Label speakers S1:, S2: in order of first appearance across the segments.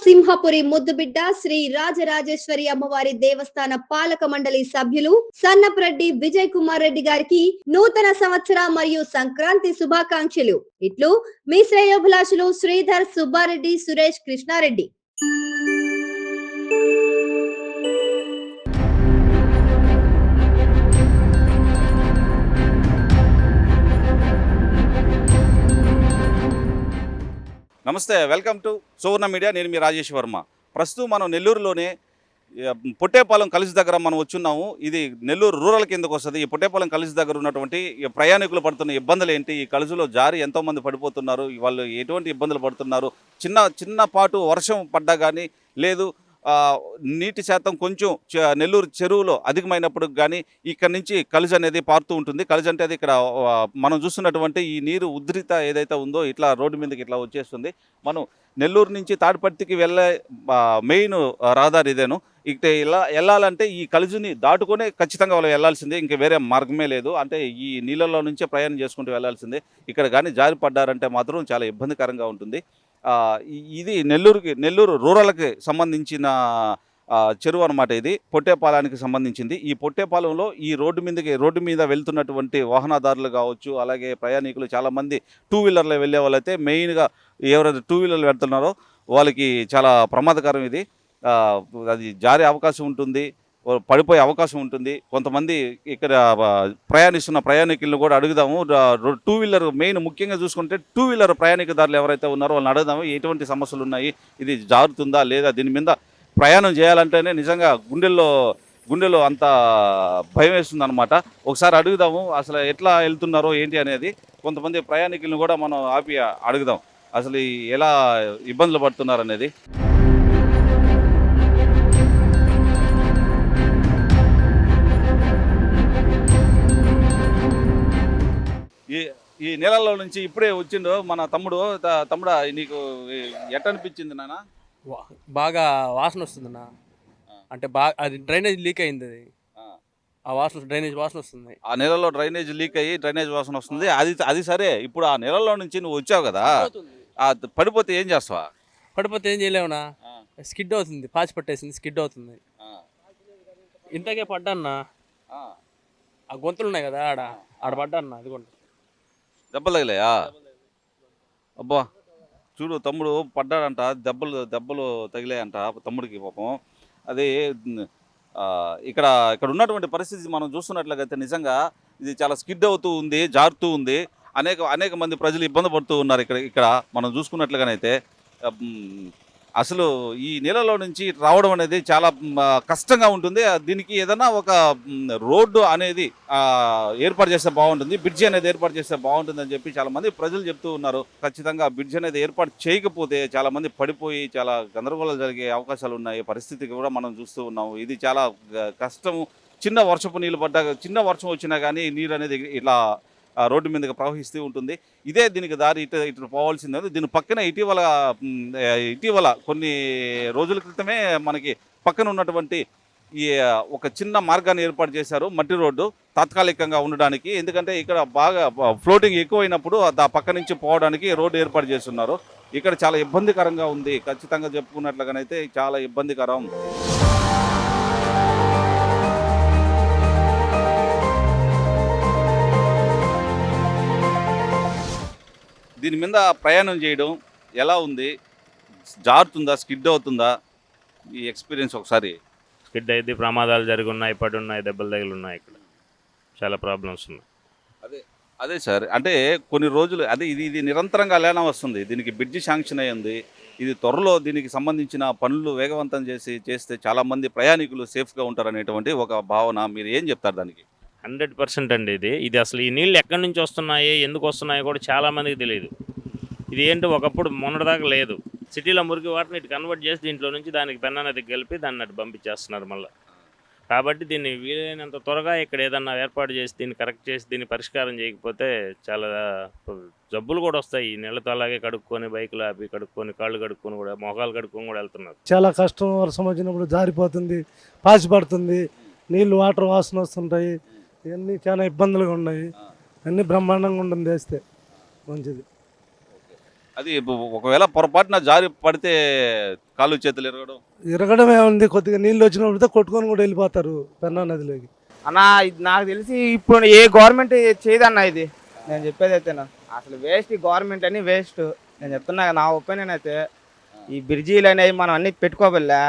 S1: సింహపురి ముద్దుబిడ్డ శ్రీ రాజరాజేశ్వరి అమ్మవారి దేవస్థాన పాలక మండలి సభ్యులు సన్నప్రెడ్డి విజయ్ కుమార్ రెడ్డి గారికి నూతన సంవత్సర మరియు సంక్రాంతి శుభాకాంక్షలు. ఇట్లు మీ శ్రేయోభిలాషులు శ్రీధర్, సుబ్బారెడ్డి, సురేష్, కృష్ణారెడ్డి.
S2: నమస్తే, వెల్కమ్ టు సువర్ణ మీడియా. నేను మీ రాజేష్ వర్మ. ప్రస్తుతం మనం నెల్లూరులోనే పొట్టేపాలెం కలిసి దగ్గర మనం వచ్చున్నాము. ఇది నెల్లూరు రూరల్ కిందకు వస్తుంది. ఈ పొట్టేపాలెం కలిసి దగ్గర ఉన్నటువంటి ప్రయాణికులు పడుతున్న ఇబ్బందులు ఏంటి, ఈ కలుసులో జారి ఎంతోమంది పడిపోతున్నారు, వాళ్ళు ఎటువంటి ఇబ్బందులు పడుతున్నారు, చిన్నపాటు వర్షం పడ్డా కానీ లేదు నీటి శాతం కొంచెం నెల్లూరు చెరువులో అధికమైనప్పుడు కానీ ఇక్కడ నుంచి కలుజ అనేది పారుతూ ఉంటుంది. కలుజ అంటే అది ఇక్కడ మనం చూస్తున్నటువంటి ఈ నీరు ఉధృత ఏదైతే ఉందో ఇట్లా రోడ్డు మీదకి ఇట్లా వచ్చేస్తుంది. మనం నెల్లూరు నుంచి తాడిపత్రికి వెళ్ళే మెయిన్ రహదారి ఇదేను. ఇక్కడ ఇలా వెళ్ళాలంటే ఈ కలుజుని దాటుకొనే ఖచ్చితంగా వాళ్ళు వెళ్ళాల్సిందే, ఇంకా వేరే మార్గమే లేదు. అంటే ఈ నీళ్ళల్లో నుంచే ప్రయాణం చేసుకుంటూ వెళ్ళాల్సిందే. ఇక్కడ కానీ జారి పడ్డారంటే మాత్రం చాలా ఇబ్బందికరంగా ఉంటుంది. ఇది నెల్లూరు రూరల్కి సంబంధించిన చెరువు అనమాట. ఇది పొట్టేపాలానికి సంబంధించింది. ఈ పొట్టేపాలెంలో ఈ రోడ్డు మీద వెళ్తున్నటువంటి వాహనదారులు కావచ్చు, అలాగే ప్రయాణికులు చాలామంది టూ వీలర్లో వెళ్ళే వాళ్ళైతే మెయిన్గా ఎవరైతే టూ వీలర్లు వెళ్తున్నారో వాళ్ళకి చాలా ప్రమాదకరం. ఇది అది జారే అవకాశం ఉంటుంది, పడిపోయే అవకాశం ఉంటుంది. కొంతమంది ఇక్కడ ప్రయాణిస్తున్న ప్రయాణికులను కూడా అడుగుదాము. టూ వీలర్ మెయిన్ ముఖ్యంగా చూసుకుంటే టూ వీలర్ ప్రయాణికదారులు ఎవరైతే ఉన్నారో వాళ్ళని అడుగుదాము, ఎటువంటి సమస్యలు ఉన్నాయి, ఇది జారుతుందా లేదా, దీని మీద ప్రయాణం చేయాలంటేనే నిజంగా గుండెల్లో అంత భయం వేస్తుంది అనమాట. ఒకసారి అడుగుదాము అసలు ఎట్లా వెళ్తున్నారో ఏంటి అనేది. కొంతమంది ప్రయాణికులను కూడా మనం ఆపి అడుగుదాం అసలు ఎలా ఇబ్బందులు పడుతున్నారు అనేది. ఈ నెలల్లో నుంచి ఇప్పుడే వచ్చిండు మన తమ్ముడా, నీకు ఎట్లా అనిపించింది నాన్న?
S3: బాగా వాసన వస్తుంది అన్న. అంటే బాగా అది డ్రైనేజ్ లీక్ అయింది, అది ఆ వాసన డ్రైనేజ్ వాసన వస్తుంది.
S2: ఆ నెలలో డ్రైనేజ్ లీక్ అయ్యి డ్రైనేజ్ వాసన వస్తుంది. అది సరే, ఇప్పుడు ఆ నెలలో నుంచి నువ్వు వచ్చావు కదా, పడిపోతే ఏం చేస్తావా?
S3: పడిపోతే ఏం చేయలేవునా, స్కిడ్ అవుతుంది, పాచి పట్టేసింది, స్కిడ్ అవుతుంది. ఇంతకే పడ్డాన్నా, ఆ గొంతులు ఉన్నాయి కదా ఆడ పడ్డాన్నా, అదిగోండి
S2: దెబ్బలు తగిలాయా? అబ్బా చూడు, తమ్ముడు పడ్డాడంట, దెబ్బలు తగిలాయంట తమ్ముడికి పాపం. అదే ఇక్కడ ఉన్నటువంటి పరిస్థితి మనం చూస్తున్నట్లయితే నిజంగా ఇది చాలా స్కిడ్ అవుతూ ఉంది, జారుతూ ఉంది. అనేక మంది ప్రజలు ఇబ్బంది పడుతూ ఉన్నారు. ఇక్కడ మనం చూసుకున్నట్లుగానైతే అసలు ఈ నీళ్ళలో నుంచి రావడం అనేది చాలా కష్టంగా ఉంటుంది. దీనికి ఏదైనా ఒక రోడ్డు అనేది ఏర్పాటు చేస్తే బాగుంటుంది, బ్రిడ్జి అనేది ఏర్పాటు చేస్తే బాగుంటుంది అని చెప్పి చాలామంది ప్రజలు చెప్తూ ఉన్నారు. ఖచ్చితంగా బ్రిడ్జి అనేది ఏర్పాటు చేయకపోతే చాలామంది పడిపోయి చాలా గందరగోళాలు జరిగే అవకాశాలు ఉన్నాయి. పరిస్థితి కూడా మనం చూస్తూ ఉన్నాము. ఇది చాలా కష్టము. చిన్న వర్షం వచ్చినా కానీ నీరు అనేది ఇట్లా రోడ్డు మీదకి ప్రవహిస్తూ ఉంటుంది. ఇదే దీనికి దారి ఇటు పోవాల్సిందే. దీని పక్కన ఇటీవల కొన్ని రోజుల క్రితమే మనకి పక్కన ఉన్నటువంటి ఈ ఒక చిన్న మార్గాన్ని ఏర్పాటు చేశారు, మట్టి రోడ్డు తాత్కాలికంగా ఉండడానికి. ఎందుకంటే ఇక్కడ బాగా ఫ్లోటింగ్ ఎక్కువైనప్పుడు ఆ పక్క నుంచి పోవడానికి రోడ్డు ఏర్పాటు చేస్తున్నారు. ఇక్కడ చాలా ఇబ్బందికరంగా ఉంది. ఖచ్చితంగా చెప్పుకున్నట్లుగానైతే చాలా ఇబ్బందికరం. దీని మీద ప్రయాణం చేయడం ఎలా ఉంది? జారుతుందా, స్కిడ్ అవుతుందా? ఈ ఎక్స్పీరియన్స్ ఒకసారి.
S4: స్కిడ్ అయితే ప్రమాదాలు జరిగి ఉన్నాయి, పడున్నాయి, దెబ్బలు తగిలి ఉన్నాయి, ఇక్కడ చాలా ప్రాబ్లమ్స్ ఉన్నాయి.
S2: అదే సార్, అంటే కొన్ని రోజులు ఇది నిరంతరంగా అలానే వస్తుంది. దీనికి బ్రిడ్జి శాంక్షన్ అయ్యింది. ఇది త్వరలో దీనికి సంబంధించిన పనులు వేగవంతం చేస్తే చాలామంది ప్రయాణికులు సేఫ్గా ఉంటారనేటువంటి ఒక భావన. మీరు ఏం చెప్తారు దానికి?
S4: 100% అండి. ఇది అసలు ఈ నీళ్ళు ఎక్కడి నుంచి వస్తున్నాయి, ఎందుకు వస్తున్నాయో కూడా చాలామందికి తెలియదు. ఇది ఏంటో ఒకప్పుడు మొన్నటిదాకా లేదు. సిటీలో మురికి వాటిని ఇటు కన్వర్ట్ చేసి దీంట్లో నుంచి దానికి పెన్నా నదికి కలిపి దాన్ని అటు పంపించేస్తున్నారు మళ్ళీ. కాబట్టి దీన్ని వీలైనంత త్వరగా ఇక్కడ ఏదన్నా ఏర్పాటు చేసి దీన్ని కరెక్ట్ చేసి దీన్ని పరిష్కారం చేయకపోతే చాలా జబ్బులు కూడా వస్తాయి. ఈ నీళ్ళతో అలాగే కడుక్కొని, బైకులు ఆపి కడుక్కొని, కాళ్ళు కడుక్కొని కూడా, మొహాలు కడుక్కొని కూడా వెళ్తున్నారు.
S5: చాలా కష్టం. వర్షం వచ్చినప్పుడు జారిపోతుంది, పాచి పడుతుంది, నీళ్ళు వాటర్ వాసన వస్తుంటాయి. ఇవన్నీ చాలా ఇబ్బందులుగా ఉన్నాయి. అన్నీ బ్రహ్మాండంగా ఉంటుంది, వేస్తే మంచిది.
S2: అది ఒకవేళ పొరపాటున జారి పడితే కాళ్ళు చేతులు ఎరగడం.
S5: ఇరగడం ఏముంది, కొద్దిగా నీళ్ళు వచ్చినప్పుడు కొట్టుకొని కూడా వెళ్ళిపోతారు పెన్నా నదిలోకి.
S6: అన్న ఇది నాకు తెలిసి ఇప్పుడు ఏ గవర్నమెంట్ చేయదన్న ఇది, నేను చెప్పేది అయితేనా అసలు వేస్ట్. ఈ గవర్నమెంట్ అని వేస్ట్ నేను చెప్తున్నా. నా ఒపీనియన్ అయితే ఈ బ్రిడ్జీలు అనేవి మనం అన్ని పెట్టుకోబోలే.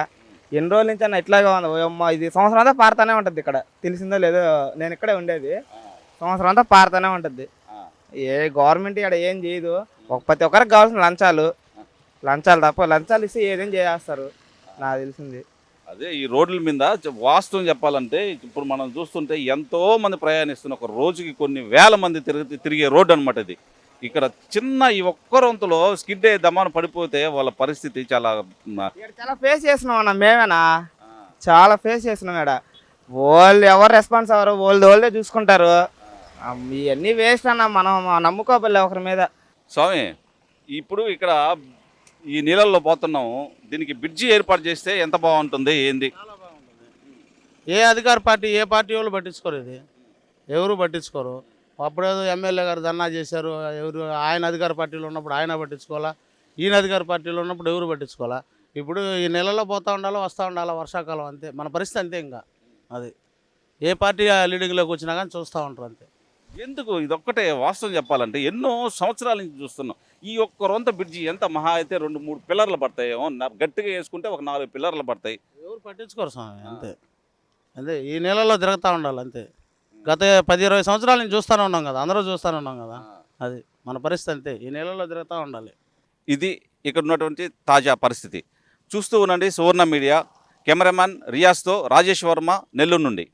S6: ఎన్ని రోజుల నుంచి అన్న ఇట్లాగే ఉంది. అమ్మ ఇది సంవత్సరం అంతా పారుతానే ఉంటుంది ఇక్కడ, తెలిసిందో లేదో, నేను ఇక్కడే ఉండేది. సంవత్సరం అంతా పారుతానే ఉంటుంది. ఏ గవర్నమెంట్ ఇక్కడ ఏం చేయదు. ప్రతి ఒక్కరికి కావాల్సిన లంచాలు తప్ప, లంచాలు ఇస్తే ఏదేం చేస్తారు నాకు తెలిసింది.
S2: అదే ఈ రోడ్ల మీద వాస్తవం చెప్పాలంటే ఇప్పుడు మనం చూస్తుంటే ఎంతో మంది ప్రయాణిస్తున్న ఒక రోజుకి కొన్ని వేల మంది తిరిగే రోడ్డు అనమాట ఇది. ఇక్కడ చిన్న ఈ ఒక్క రొంతులో స్కిడ్ అయ్యి దమాన పడిపోతే వాళ్ళ పరిస్థితి చాలా
S6: ఇక్కడ చాలా ఫేస్ చేస్తున్నాం అన్న మేమేనా, చాలా ఫేస్ చేస్తున్నాం ఇక్కడ. వాళ్ళు ఎవరు రెస్పాన్స్ అవ్వరు, వాళ్ళే చూసుకుంటారు. ఇవన్నీ వేస్ట్ అన్న, మనం నమ్ముకోబోలే ఒకరి మీద.
S2: స్వామి ఇప్పుడు ఇక్కడ ఈ నీళ్ళల్లో పోతున్నాము, దీనికి బ్రిడ్జి ఏర్పాటు చేస్తే ఎంత బాగుంటుంది ఏంది?
S7: ఏ అధికార పార్టీ ఏ పార్టీ వాళ్ళు పట్టించుకోరు, ఇది ఎవరు పట్టించుకోరు. అప్పుడేదో ఎమ్మెల్యే గారు ధర్నా చేశారు, ఎవరు ఆయన అధికార పార్టీలో ఉన్నప్పుడు ఆయన పట్టించుకోవాలా, ఈయన అధికార పార్టీలో ఉన్నప్పుడు ఎవరు పట్టించుకోవాలా. ఇప్పుడు ఈ నెలలో పోతూ ఉండాలి, వస్తూ ఉండాలి, వర్షాకాలం అంతే మన పరిస్థితి అంతే. ఇంకా అది ఏ పార్టీ లీడింగ్లోకి వచ్చినా కానీ చూస్తూ ఉంటారు అంతే.
S2: ఎందుకు ఇదొక్కటే వాస్తవం చెప్పాలంటే ఎన్నో సంవత్సరాల నుంచి చూస్తున్నాం. ఈ ఒక్క రొంత బ్రిడ్జి ఎంత మహా అయితే 2-3 పిల్లర్లు పడతాయేమో, గట్టిగా వేసుకుంటే ఒక 4 పిల్లర్లు పడతాయి.
S7: ఎవరు పట్టించుకోరు స్వామి, అంతే అంతే. ఈ నెలలో తిరుగుతూ ఉండాలి అంతే. గత 10-20 సంవత్సరాల నుంచి చూస్తూనే ఉన్నాం కదా, అందరూ చూస్తూనే ఉన్నాం కదా. అది మన పరిస్థితి అంతే, ఈ నెలలో తిరుగుతూ ఉండాలి.
S2: ఇది ఇక్కడ ఉన్నటువంటి తాజా పరిస్థితి. చూస్తూ ఉండండి సువర్ణ మీడియా. కెమెరామ్యాన్ రియాజ్తో రాజేష్ వర్మ, నెల్లూరు నుండి.